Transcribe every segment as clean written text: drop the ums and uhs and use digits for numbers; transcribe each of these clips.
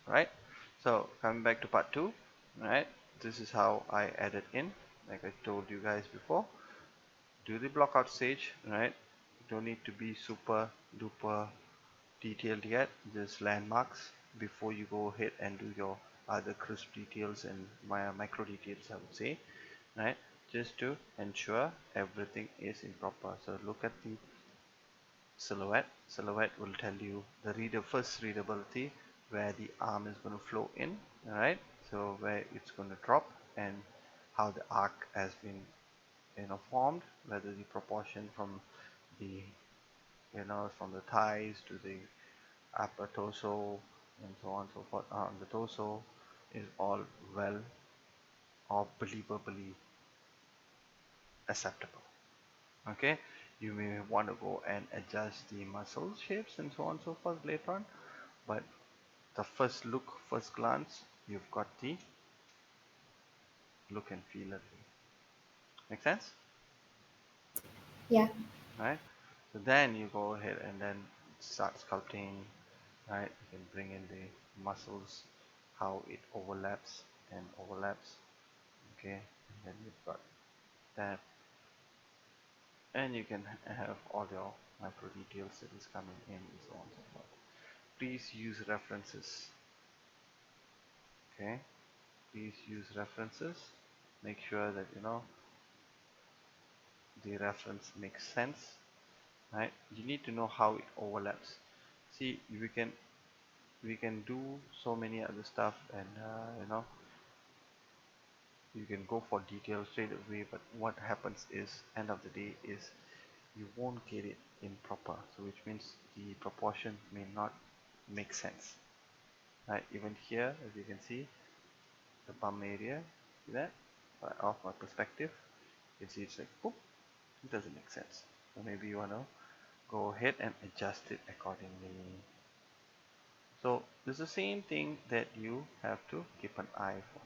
right? So coming back to part 2, right? This is how I added in, like I told you guys before. Do the blockout stage, right? Don't need to be super duper detailed yet, just landmarks before you go ahead and do your other crisp details and micro details, I would say, right? Just to ensure everything is in proper. So look at the silhouette will tell you the first readability, where the arm is going to flow in, right? So where it's going to drop, and how the arc has been formed, whether the proportion from the from the thighs to the upper torso and so on and so forth on the torso is all well or believably acceptable. Okay, you may want to go and adjust the muscle shapes and so on and so forth later on, but the first look, first glance, you've got the look and feel of it. Make sense? Yeah. Right? So then you go ahead and then start sculpting, right? You can bring in the muscles, how it overlaps and overlaps. Okay, and then you've got that, and you can have all your micro details that is coming in and so on and so forth. Please use references. Okay, please use references. Make sure that the reference makes sense, right? You need to know how it overlaps. See, we can do so many other stuff, and you can go for details straight away, but what happens is, end of the day, is you won't get it in proper, so which means the proportion may not make sense, right? Even here, as you can see, the bum area, see that, off my perspective, you see it's like, boop, it doesn't make sense. So maybe you want to go ahead and adjust it accordingly. So this is the same thing that you have to keep an eye for.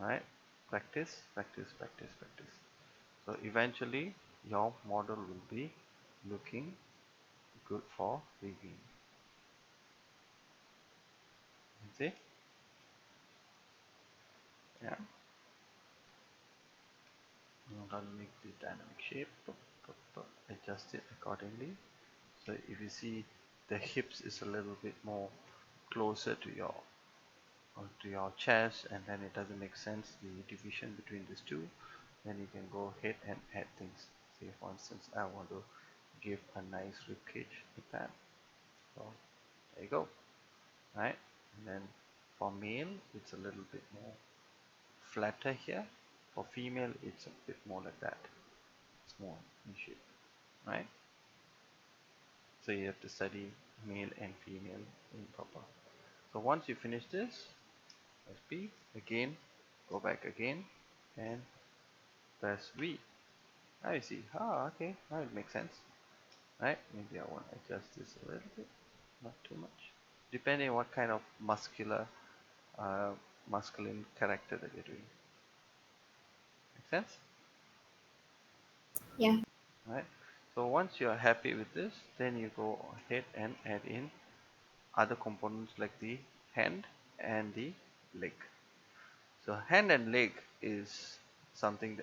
Alright, practice, practice, practice, practice. So eventually your model will be looking good for reviewing. See? Yeah. I'm gonna make the dynamic shape, adjust it accordingly. So if you see the hips is a little bit more closer to your chest, and then it doesn't make sense, the division between these two, then you can go ahead and add things. Say for instance, I want to give a nice rib cage like that. So there you go, right? And then for male, it's a little bit more flatter here. For female, it's a bit more like that. It's more in shape, right? So you have to study male and female in proper. So once you finish this, press P again, go back again, and press V. Now you see, okay, now it makes sense, right? Maybe I want to adjust this a little bit, not too much, depending on what kind of uh, masculine character that you're doing. Make sense? Yeah. Right? So once you're happy with this, then you go ahead and add in other components like the hand and the leg. So hand and leg is something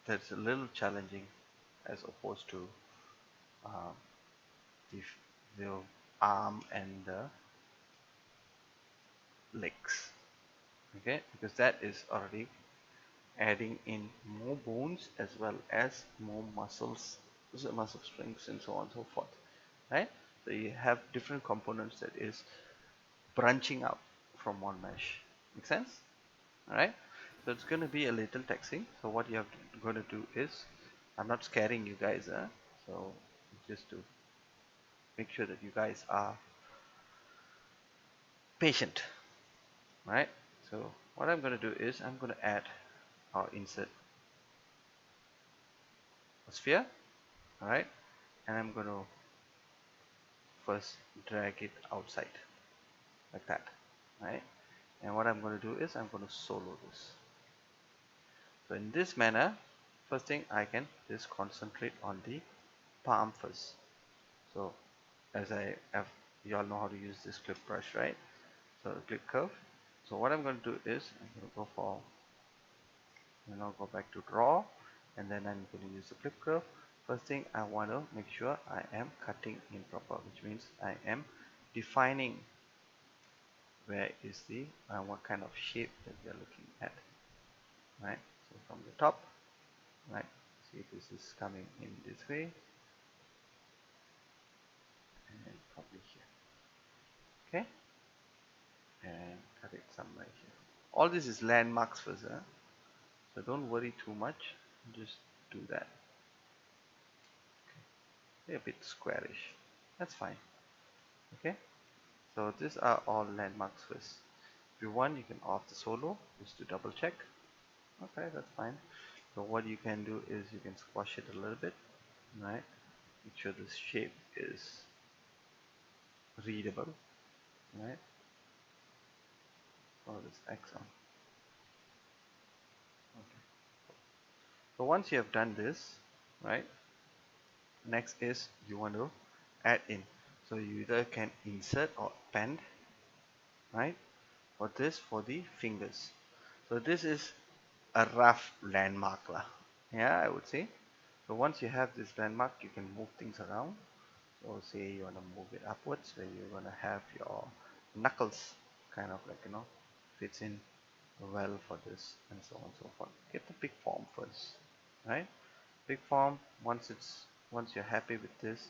that's a little challenging as opposed to uh, the, the arm and the legs. Okay, because that is already adding in more bones as well as more muscles, muscle strengths and so on and so forth, right? So you have different components that is branching out from one mesh. Make sense? All right, so it's going to be a little taxing. So what you have going to do is, I'm not scaring you guys, so just to make sure that you guys are patient, right? So what I'm going to do is, I'm going to add or insert a sphere, all right, and I'm going to first drag it outside like that, right? And what I'm going to do is, I'm going to solo this. So in this manner, first thing I can just concentrate on the palm first. So as I have You all know how to use this clip brush, right? So clip curve. So what I'm going to do is I'm going to go for, go back to draw, and then I'm going to use the clip curve. First thing, I want to make sure I am cutting in proper, which means I am defining where is the what kind of shape that we are looking at, right? So from the top, right, see this is coming in this way, and probably here, okay, and cut it somewhere here. All this is landmarks first, so don't worry too much, just do that. They're a bit squarish, that's fine. Okay, so these are all landmarks first. If you want, you can off the solo just to double check. Okay, that's fine. So what you can do is you can squash it a little bit, right? Make sure this shape is readable, right? Oh, this axon. Okay. So once you have done this, right? Next is you want to add in. So you either can insert or append, right? For this, for the fingers. So this is a rough landmark lah. Yeah, I would say. So once you have this landmark, you can move things around. So say you want to move it upwards, where you're going to have your knuckles kind of like, fits in well for this, and so on and so forth. Get the big form first, right? Big form, once you're happy with this,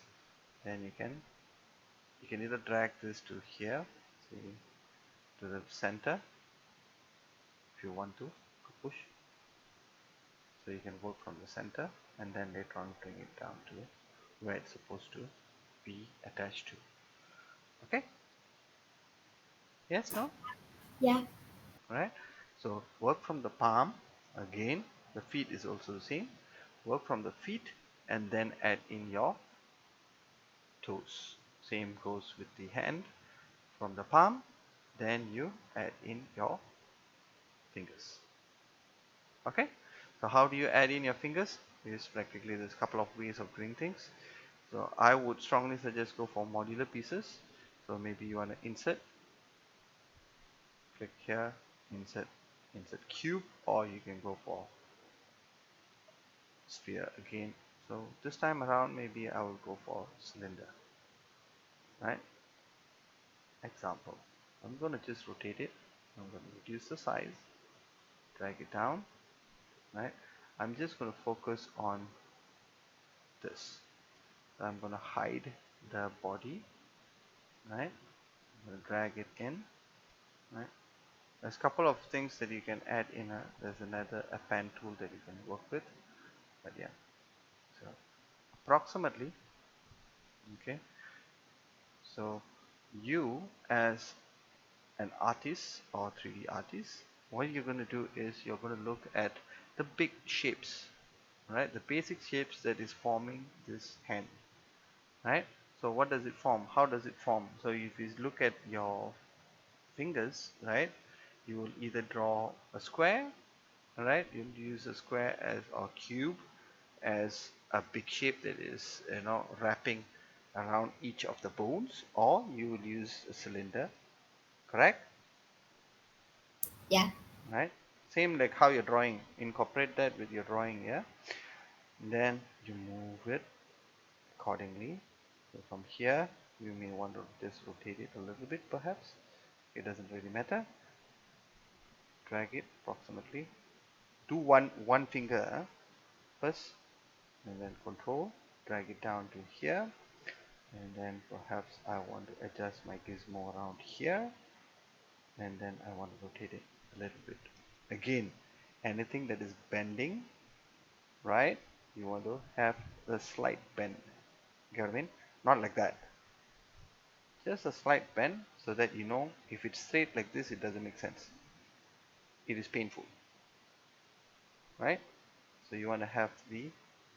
then you can either drag this to here, say to the center if you want to push. So you can work from the center and then later on bring it down to where it's supposed to be attached to. Okay? Yes, no? Yeah. Right? So work from the palm again. The feet is also the same. Work from the feet and then add in your toes. Same goes with the hand. From the palm, then you add in your fingers. Okay? So how do you add in your fingers? Is practically there's a couple of ways of doing things. So I would strongly suggest go for modular pieces. So maybe you want to insert, click here, insert, insert cube, or you can go for sphere again. So this time around maybe I will go for cylinder, right? Example, I'm going to just rotate it. I'm going to reduce the size, drag it down, right? I'm just going to focus on this. So I'm going to hide the body, right? I'm going to drag it in, right? There's a couple of things that you can add in. There's another append tool that you can work with, but yeah. So approximately, okay. So you as an artist or 3D artist, what you're going to do is you're going to look at the big shapes, right? The basic shapes that is forming this hand, right? So what does it form? How does it form? So if you look at your fingers, right, you will either draw a square, right? You'll use a square as or cube as a big shape that is, wrapping around each of the bones, or you will use a cylinder, correct? Yeah. Right? Same like how you're drawing. Incorporate that with your drawing, yeah. And then you move it accordingly. So from here, you may want to just rotate it a little bit, perhaps. It doesn't really matter. Drag it approximately. Do one finger first, and then control. Drag it down to here, and then perhaps I want to adjust my gizmo around here, and then I want to rotate it a little bit. Again, anything that is bending, right, you want to have a slight bend. Get what I mean? Not like that, just a slight bend, so that you know if it's straight like this, it doesn't make sense, it is painful, right? So you want to have the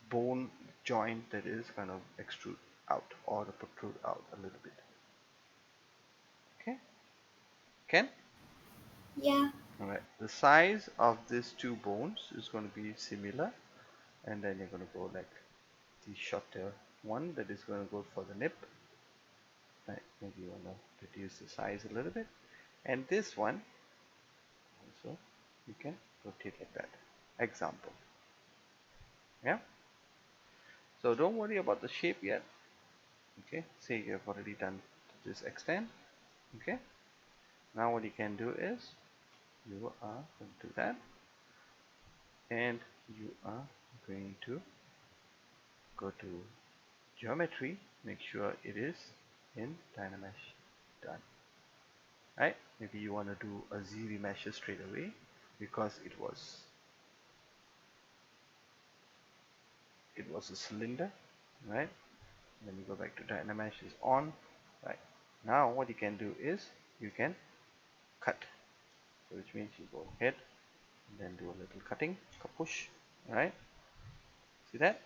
bone joint that is kind of extrude out or protrude out a little bit. Okay, Ken? Yeah. Alright, the size of these two bones is going to be similar, and then you're going to go like the shorter one that is going to go for the nip, Right, maybe you want to reduce the size a little bit. And this one also you can rotate like that. Example. Yeah. So don't worry about the shape yet. Okay. Say you have already done to this extent. Okay. Now what you can do is you are going to do that, and you are going to go to geometry. Make sure it is in Dynamesh. Done. Right. Maybe you want to do a Z remesher straight away because it was a cylinder, right? Then you go back to Dynamesh is on, right? Now what you can do is you can cut, so which means you go ahead and then do a little cutting, push, right? See that?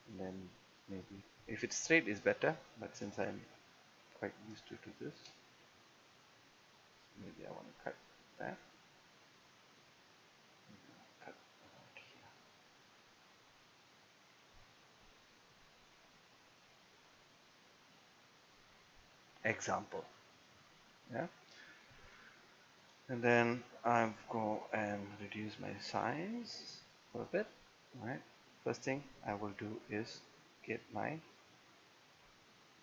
And then maybe if it's straight is better, but since I'm quite used to this, maybe I want to cut that. Cut around here. Example, yeah. And then I'll go and reduce my size for a bit, right? First thing I will do is get my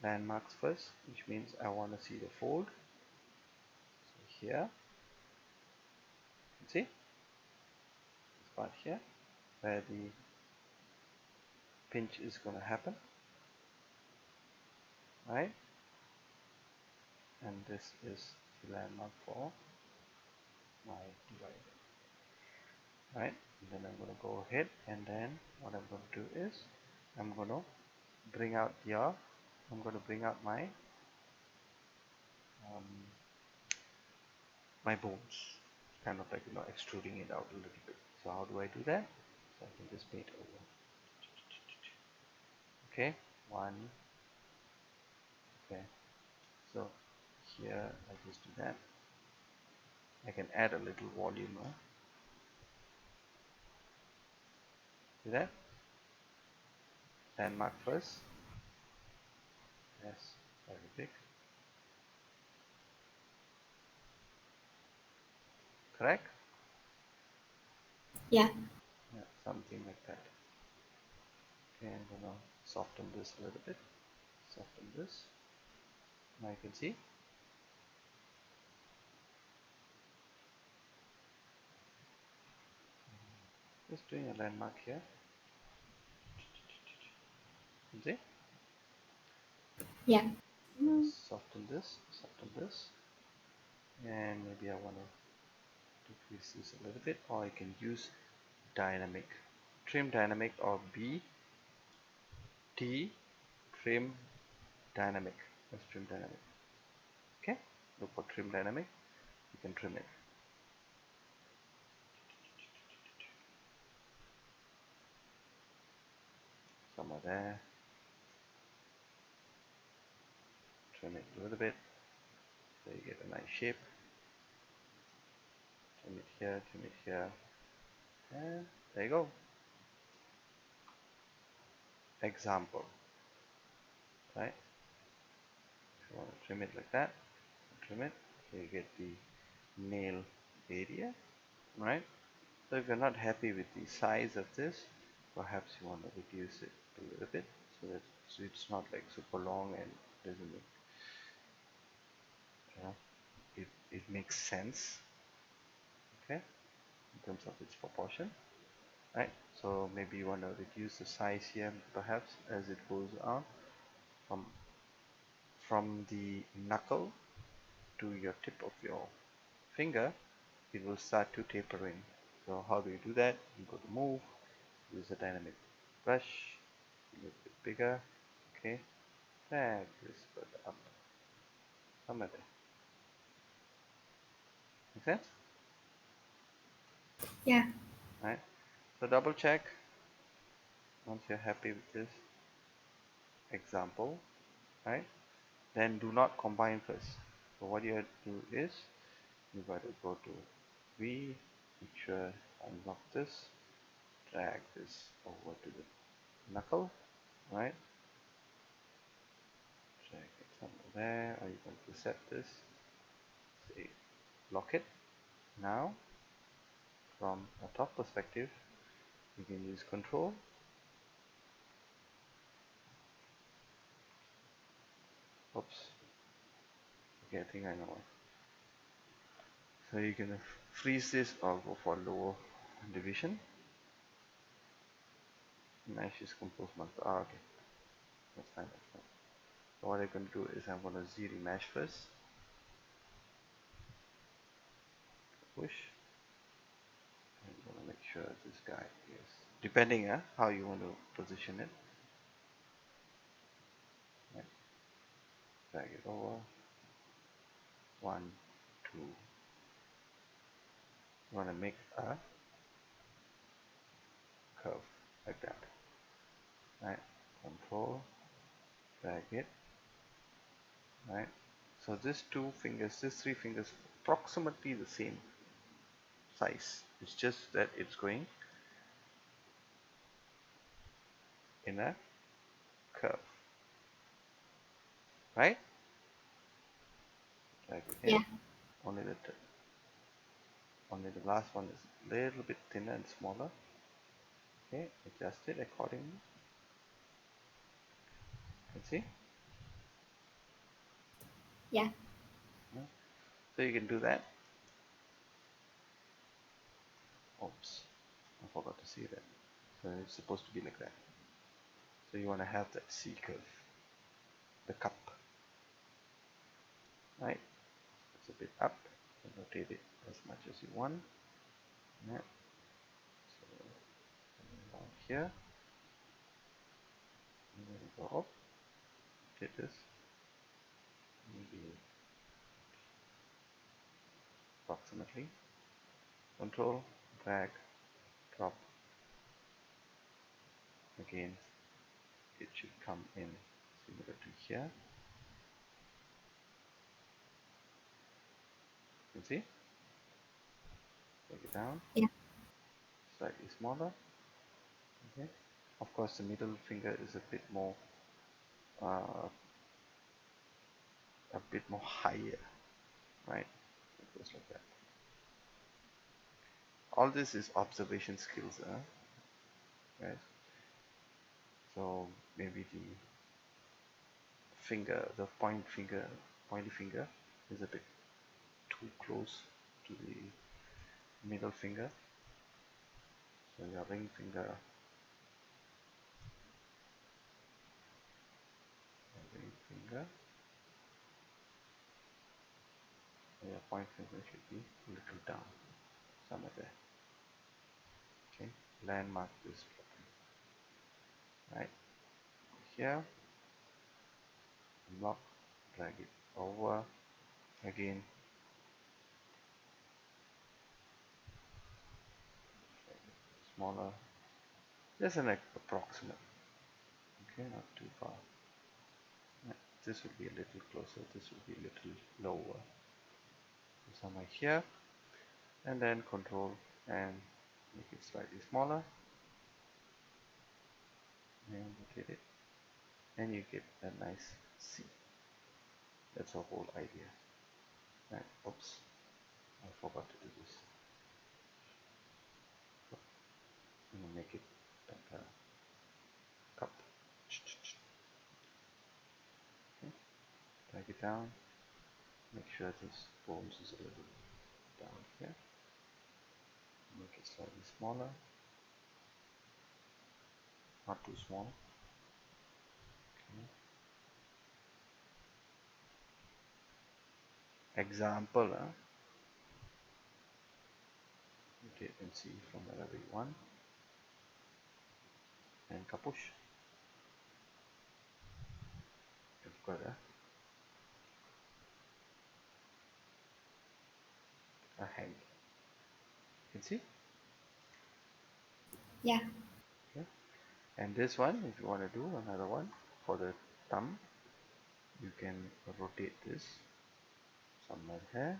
landmarks first, which means I want to see the fold. So here, see this part here where the pinch is going to happen, right? And this is the landmark for my divider, right? And then I'm going to go ahead, and then what I'm going to do is I'm going to bring out my um, my bones, kind of like, extruding it out a little bit. So how do I do that? So I can just paint over. Okay, one. Okay, so here I just do that. I can add a little volume. See that? Landmark first. Yes, very big. Correct? Yeah. Yeah, something like that. Okay, I'm gonna soften this a little bit. Soften this. Now you can see. Just doing a landmark here. You see? Yeah. Soften this, and maybe I want to decrease this a little bit, or I can use dynamic, trim dynamic, or BT trim dynamic. Let's trim dynamic. Okay, look for trim dynamic. You can trim it. Somewhere there. Trim it a little bit so you get a nice shape. Trim it here, and there you go. Example, right? If you want to trim it like that, trim it. So you get the nail area, right? So if you're not happy with the size of this, perhaps you want to reduce it a little bit so that it's not like super long and doesn't make, you know, it makes sense, okay, in terms of its proportion, right? So maybe you want to reduce the size here, perhaps as it goes on from the knuckle to your tip of your finger, it will start to taper in. So how do you do that? You go to move, use a dynamic brush, a little bit bigger, okay, drag this further up, somewhere there. Make sense? Yeah. Right? So double check once you're happy with this example, right? Then do not combine first. So what you have to do is you got to go to V, make sure unlock this, drag this over to the knuckle, right? there, or you can preset this, say lock it. Now from a top perspective you can use control, oops, okay, I think I know it. So you can freeze this or go for lower division. Mesh is composed master. Okay, that's fine, that's fine. So what I'm going to do is I'm going to Z remesh first, push. I'm going to make sure this guy is, depending on how you want to position it. Right. Drag it over, 1, 2. You want to make a curve like that. Right, control, drag it. Right, so these two fingers, these three fingers, approximately the same size. It's just that it's going in a curve. Right, drag it Yeah. in. Only the last one is a little bit thinner and smaller. Okay, adjust it accordingly. You can see. Yeah. Yeah. So you can do that. Oops, I forgot to see that. So it's supposed to be like that. So you want to have that C curve, the cup. Right, it's a bit up. So rotate it as much as you want. Yeah. So down here, and then go up. Did this. Maybe approximately. Control, drag, drop. Again, it should come in similar to here. You can see. Take it down. Yeah. Slightly smaller. Okay. Of course, the middle finger is uh, a bit more higher, right? It goes like that. All this is observation skills, guys. So maybe the pointy finger is a bit too close to the middle finger. So your ring finger, and your point finger should be a little down, somewhere there. Okay, landmark this right here, lock, drag it over again, smaller, just an approximate. Okay, not too far. This will be a little closer, this will be a little lower. So somewhere here, and then control and make it slightly smaller, and rotate it, and you get a nice C. That's the whole idea. Right, oops, I forgot to do this. I'm gonna make it like a cup. Okay, drag it down, make sure this bones is a little down here, make it slightly smaller, not too small. Okay. Example, rotate and see from wherever you want, and kapush. You've got a hand. You can see? Yeah. Okay. And this one, if you want to do another one for the thumb, you can rotate this somewhere here,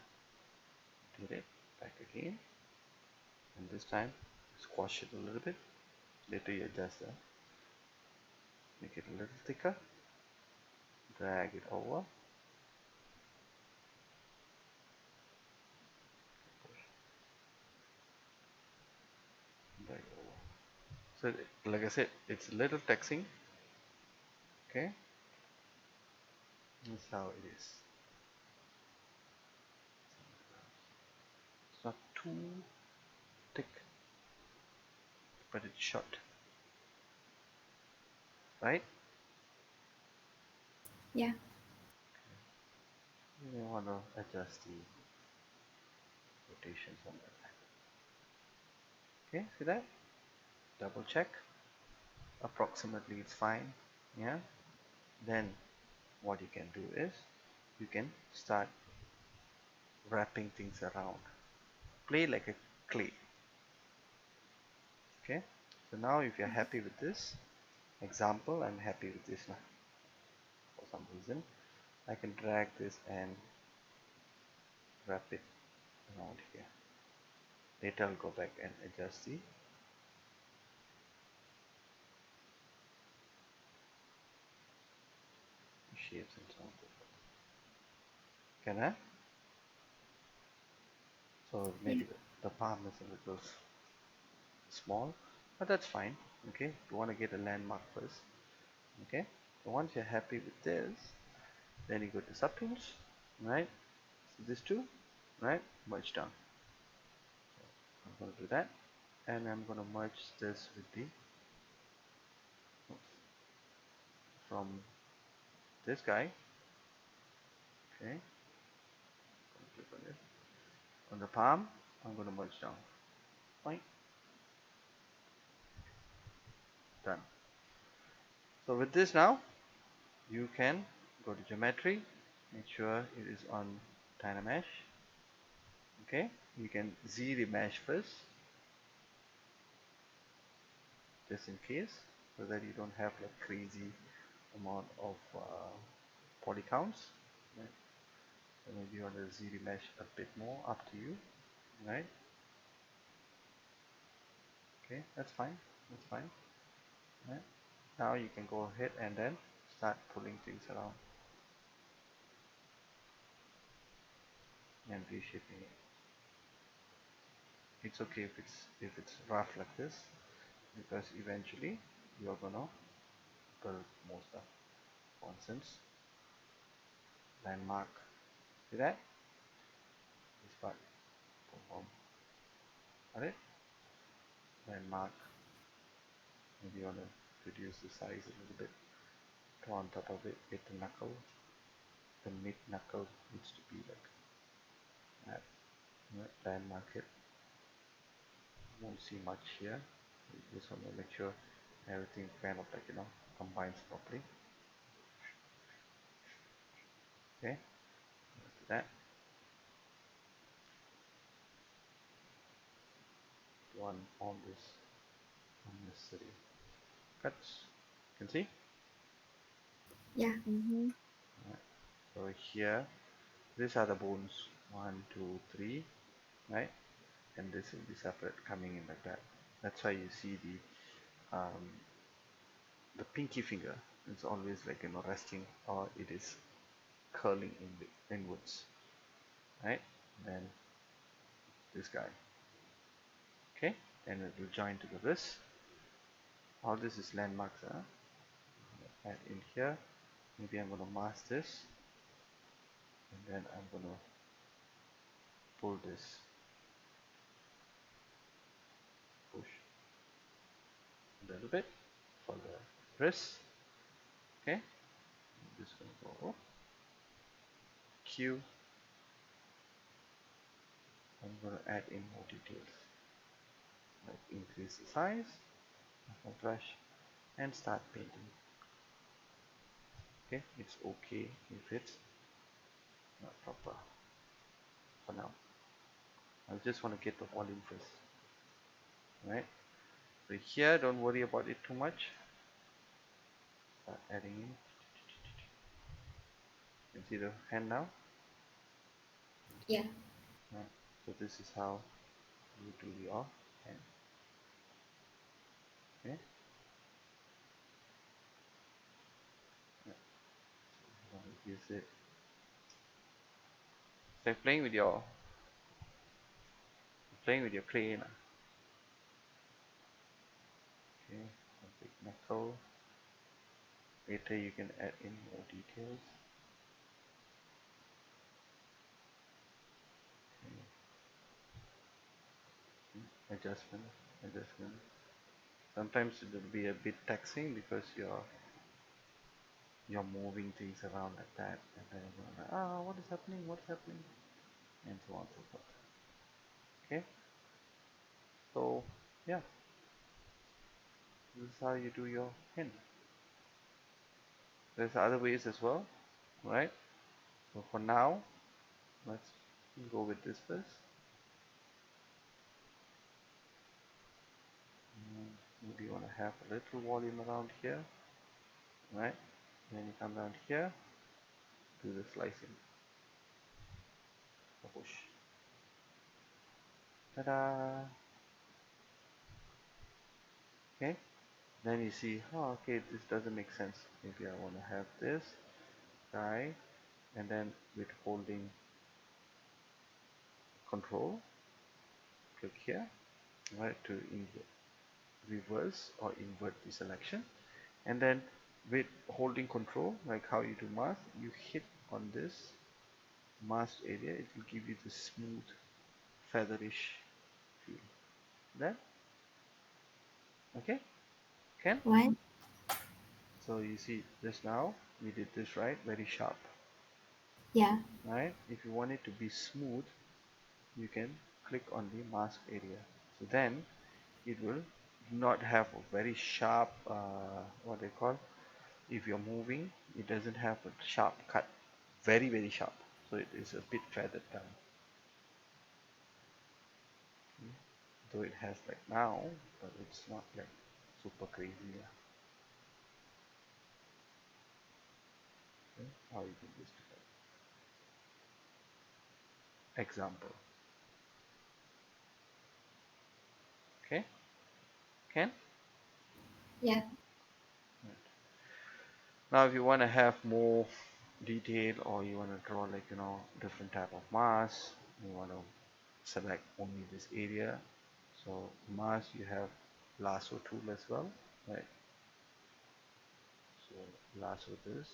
rotate it back again, and this time squash it a little bit. Later you adjust that, make it a little thicker, drag it over, So like I said, it's a little taxing. Okay, that's how it is. It's not too thick, but it's short, right? Yeah. You want to adjust the rotations on that. Okay, see that? Double check. Approximately it's fine. Yeah. Then what you can do is you can start wrapping things around. Play like a clay. Okay. So now if you're happy with this example, I'm happy with this now. For some reason, I can drag this and wrap it around here. Later I'll go back and adjust the shapes and so on. Can I? So Yeah. maybe the palm is a little small, but that's fine. Okay, you want to get a landmark first. Okay, so once you're happy with this, then you go to subtools, right? So these two, right? Merge down. I'm going to do that, and I'm going to merge this with the from this guy. Okay, click on it. On the palm, I'm going to merge down. Fine, done. So with this now, you can go to geometry, make sure it is on Dynamesh. Okay, you can Z the mesh first, just in case, so that you don't have like crazy amount of poly counts. Right? So maybe you want to Z the mesh a bit more, up to you. Right? Okay, that's fine. That's fine. Right? Now you can go ahead and then start pulling things around and reshaping it. It's okay if it's rough like this, because eventually you're gonna build more stuff. For instance, landmark. See that? This part. Boom. Got it? Landmark. Maybe you want to reduce the size a little bit. Go on top of it, get the knuckle. The mid knuckle needs to be like that. Right? Landmark it. Won't see much here. You just want to make sure everything kind of like combines properly. Okay, let's do that. One on this unnecessary cuts. You can see. Yeah. Mm-hmm. Right. So here, these are the bones. 1, 2, 3, right? And this will be separate, coming in like that. That's why you see the pinky finger is always like resting, or it is curling inwards, right? Then this guy, okay, and it will join to the wrist. All this is landmarks, huh? Add in here. Maybe I'm gonna mask this, and then I'm gonna pull this, push a little bit for the wrist. Okay, I'm just gonna go Q. I'm gonna add in more details, like increase the size of my brush and start painting. Okay, it's okay if it's not proper for now. I just want to get the volume first, right? So here, don't worry about it too much. Start adding in. You can see the hand now. Yeah. Right. So this is how you do your hand. Okay. Yeah. Use it. So playing with your clay now. metal. Later you can add in more details. Adjustment, adjustment. Sometimes it will be a bit taxing because you're moving things around like that, and then you're like, ah, what is happening? What is happening? And so on and so forth. Okay, so yeah, this is how you do your hint. There's other ways as well, right? So for now, let's go with this first. Maybe you want to have a little volume around here, right? And then you come down here, do the slicing. Push. Ta-da! Okay. Then you see, oh, okay, this doesn't make sense. Maybe I want to have this guy, and then with holding control, click here, right, to reverse or invert the selection, and then with holding control, like how you do mask, you hit on this masked area, it will give you the smooth featherish feel. That okay? Can? Right? So you see just now we did this right, very sharp, Yeah. right? If you want it to be smooth, you can click on the mask area. So then it will not have a very sharp, what they call, if you're moving, it doesn't have a sharp cut, very sharp. So it is a bit feathered down. Though it has like now, but it's not like super crazy. Yeah. Okay. How you can just example. Okay, can. Yeah. Right. Now if you want to have more detail, or you want to draw like different type of mask, you want to select only this area. So mask, you have lasso tool as well, right? So lasso this,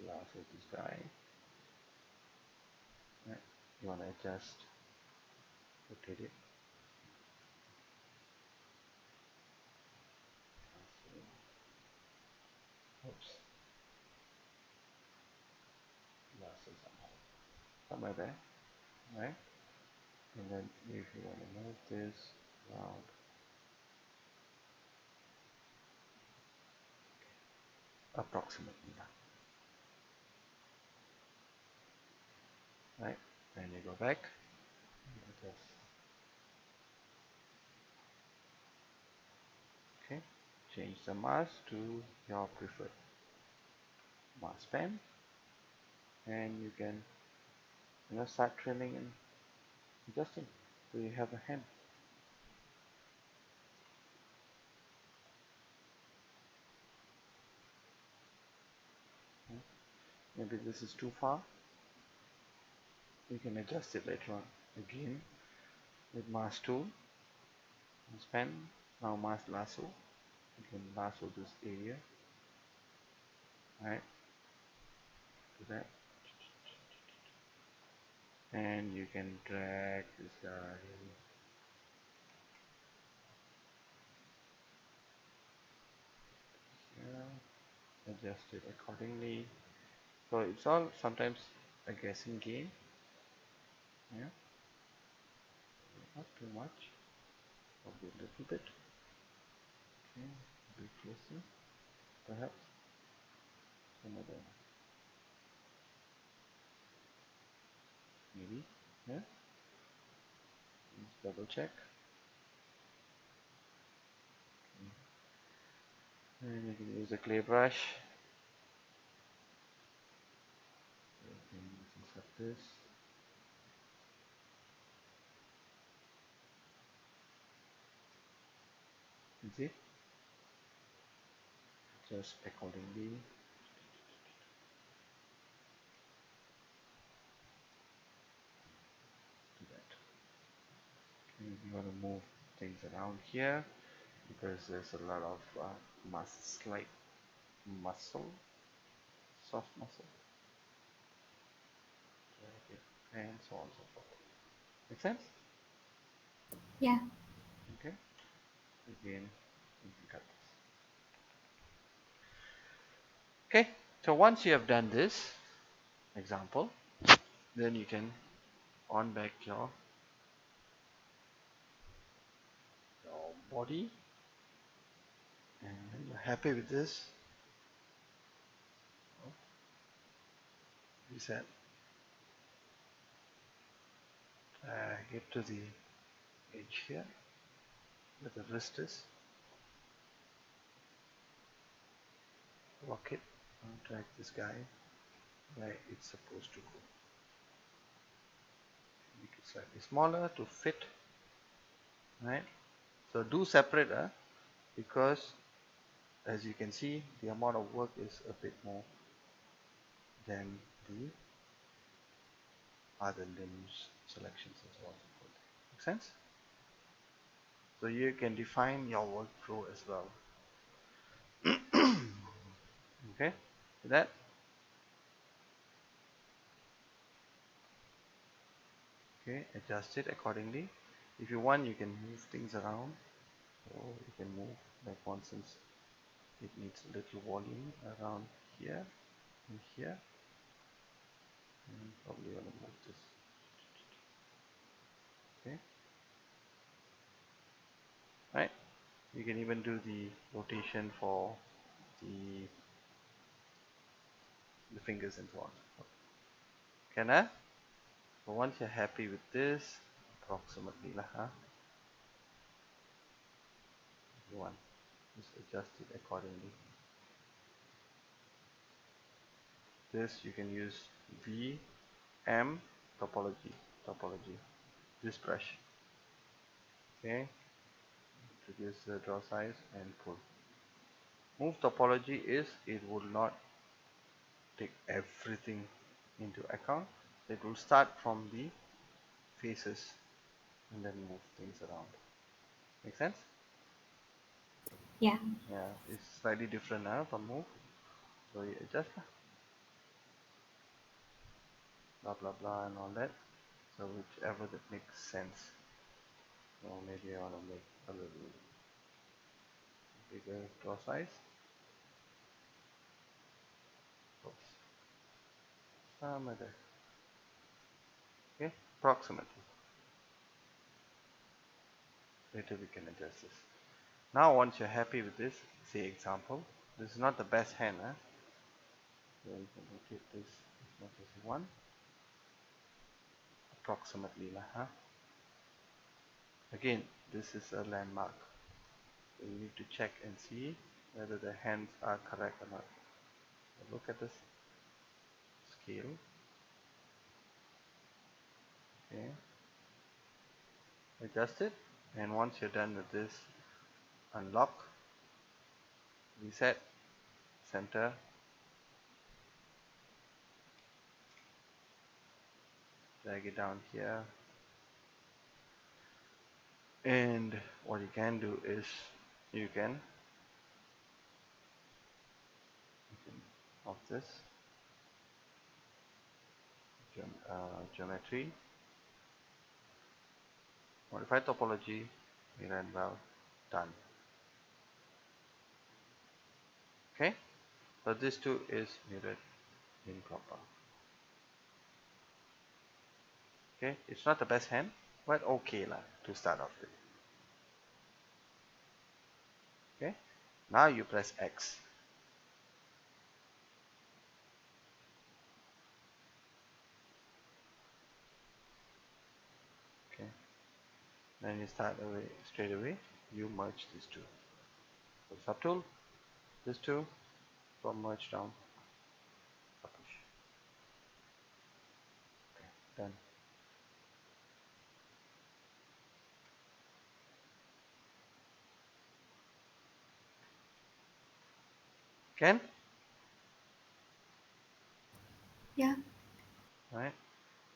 lasso this guy, right? You want to adjust, rotate it. Oops, lasso somewhere there, right? And then if you want to move this around, approximately that, right? Then you go back, adjust, okay? Change the mask to your preferred mask pen, and you can start trimming and adjusting. So you have a hand. Maybe this is too far. You can adjust it later on. Again, with mask tool, mask pen, now mask lasso. You can lasso this area, right? Do that, and you can drag this guy. Yeah, adjust it accordingly. So it's all sometimes a guessing game. Yeah, not too much, probably a little bit. Okay, a bit closer, perhaps some other, maybe. Yeah, let's double check. And you can use a clay brush. You can use things like this. You see, just accordingly. Do that. And if you want to move things around here because there's a lot of slight muscle, soft muscle, and so on and so forth. Make sense? Yeah. Okay. Again, you can cut this. Okay. So once you have done this example, then you can on back your body, and when you're happy with this, you said get to the edge here where the wrist is, lock it, and drag this guy where it's supposed to go. Make it slightly smaller to fit, right? So do separate because as you can see the amount of work is a bit more than the other limbs selections and so on and so forth. Make sense? So you can define your workflow as well. Okay, with that, okay, adjust it accordingly. If you want, you can move things around. So you can move, like for instance, it needs a little volume around here and here, and probably want to move this. Okay, right. You can even do the rotation for the fingers and so on. Can I? So once you're happy with this, approximately lah, if you want, just adjust it accordingly. This you can use VM topology. This brush. Okay. Reduce the draw size and pull. Move topology is it will not take everything into account. It will start from the faces and then move things around. Make sense? Yeah. Yeah, it's slightly different from move. So you adjust blah blah blah and all that. So whichever that makes sense. So maybe I want to make a little bigger draw size. Oops. Some other. Okay, approximately. Later we can adjust this. Now once you're happy with this, say example, this is not the best hand, so you can rotate this as much as you want, approximately lah, Again, this is a landmark, so you need to check and see whether the hands are correct or not. So look at this scale, okay, adjust it, and once you're done with this, unlock, reset, center, drag it down here, and what you can do is you can off this geometry, modify topology, mirror and well, done. Okay, so this too is mirrored improper. Okay, it's not the best hand, but okay lah to start off with. Okay, now you press X. Okay, then you start away straight away. You merge these two. So subtool, this two, from merge down, push. Okay, done. Can? Yeah. Right.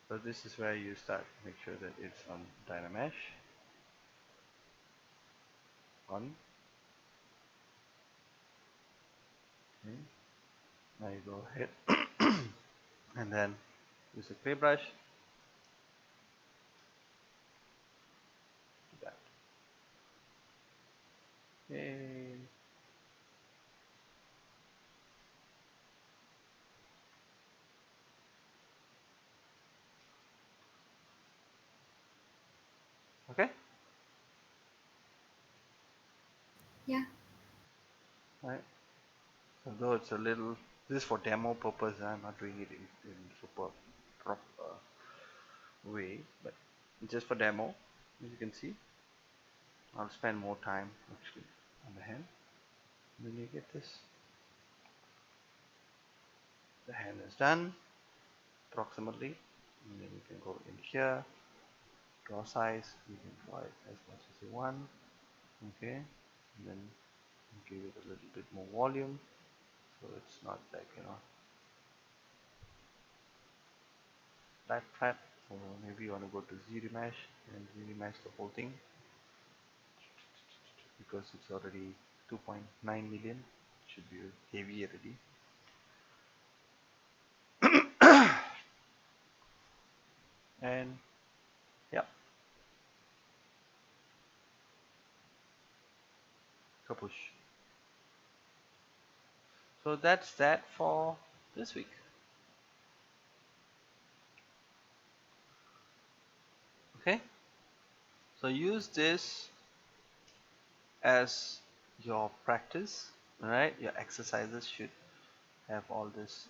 So this is where you start. Make sure that it's on Dynamesh. on. Okay. Now you go ahead and then use a clay brush. Do that. Okay. Okay. Yeah. Right. So though it's a little, this is for demo purpose. I'm not doing it in super proper way, but just for demo. As you can see, I'll spend more time actually on the hand. When you get this, the hand is done approximately, and then you can go in here, draw size. You can draw it as much as you want. Okay, and then give it a little bit more volume, so it's not like flat. So maybe you want to go to Z remesh and remesh the whole thing because it's already 2.9 million. Should be heavy already. And yeah, kapush. So that's that for this week. Okay, so use this as your practice. All right, your exercises should have all this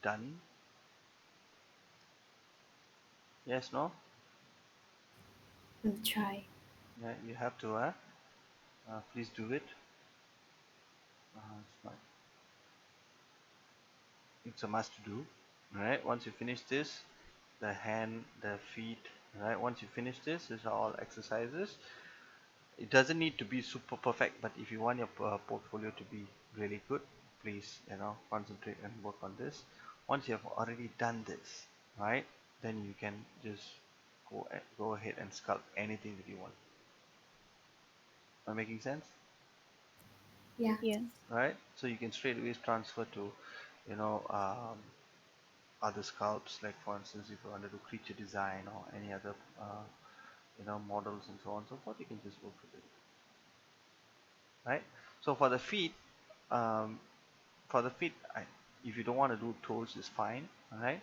done. Yes, no? We'll try. Yeah, you have to. Please do it. It's not. It's a must do. All right. Once you finish this, the hand, the feet. All right. Once you finish this, these are all exercises. It doesn't need to be super perfect, but if you want your portfolio to be really good, please concentrate and work on this. Once you have already done this, right, then you can just go ahead and sculpt anything that you want. Am I making sense? Yeah. Yeah. Right? So you can straight away transfer to, you know, other sculpts. Like for instance, if you want to do creature design or any other, models and so on and so forth, you can just work with it. Right? So um, for the feet, if you don't want to do toes, is fine. All right?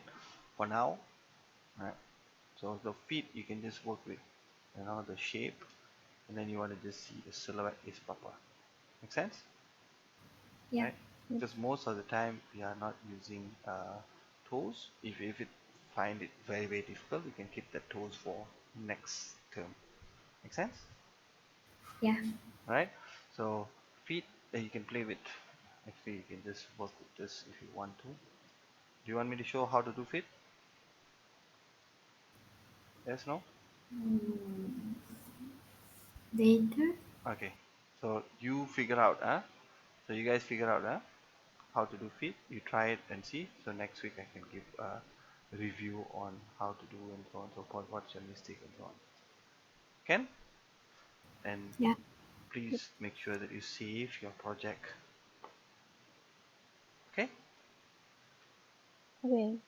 For now, right? So the feet, you can just work with, the shape, and then you want to just see the silhouette is proper. Make sense? Yeah. Right? Because most of the time we are not using tools. If it find it very very difficult, we can keep the tools for next term. Make sense? Yeah. Right? So feet you can play with. Actually, you can just work with this if you want to. Do you want me to show how to do feet? Yes, no? Mm, later. Okay. So you figure out, So you guys figure out, how to do feet. You try it and see. So next week I can give a review on how to do and so on and so forth. What's your mistake and so on. Can? And Yeah. please make sure that you save your project. Okay? Okay.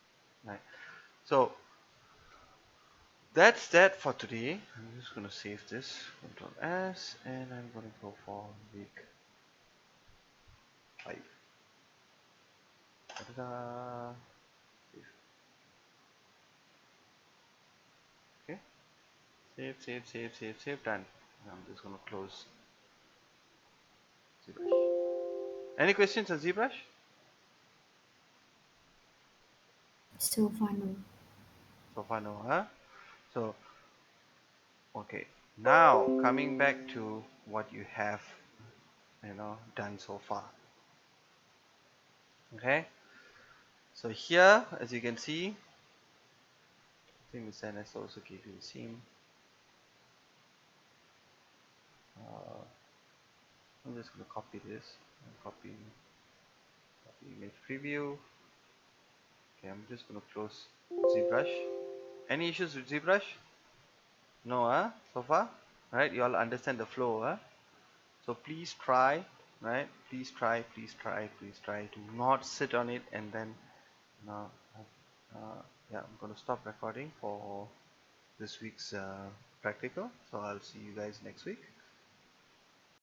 Right. So that's that for today. I'm just gonna save this. Control S, and I'm gonna go for week 5. Ta-da! Okay. Save, save, save, save, save. Done. I'm just gonna close ZBrush. Any questions on ZBrush? So far, no. So far, no, So, okay. Now coming back to what you have, done so far. Okay. So here, as you can see, I think Miss Anna also gave you the same. Uh, I'm just gonna copy this and copy image preview. Okay, I'm just gonna close ZBrush. Any issues with ZBrush? No, so far? Right, you all understand the flow, So please try, right? Please try, please try, please try. Do not sit on it and then, uh, yeah, I'm going to stop recording for this week's practical. So I'll see you guys next week.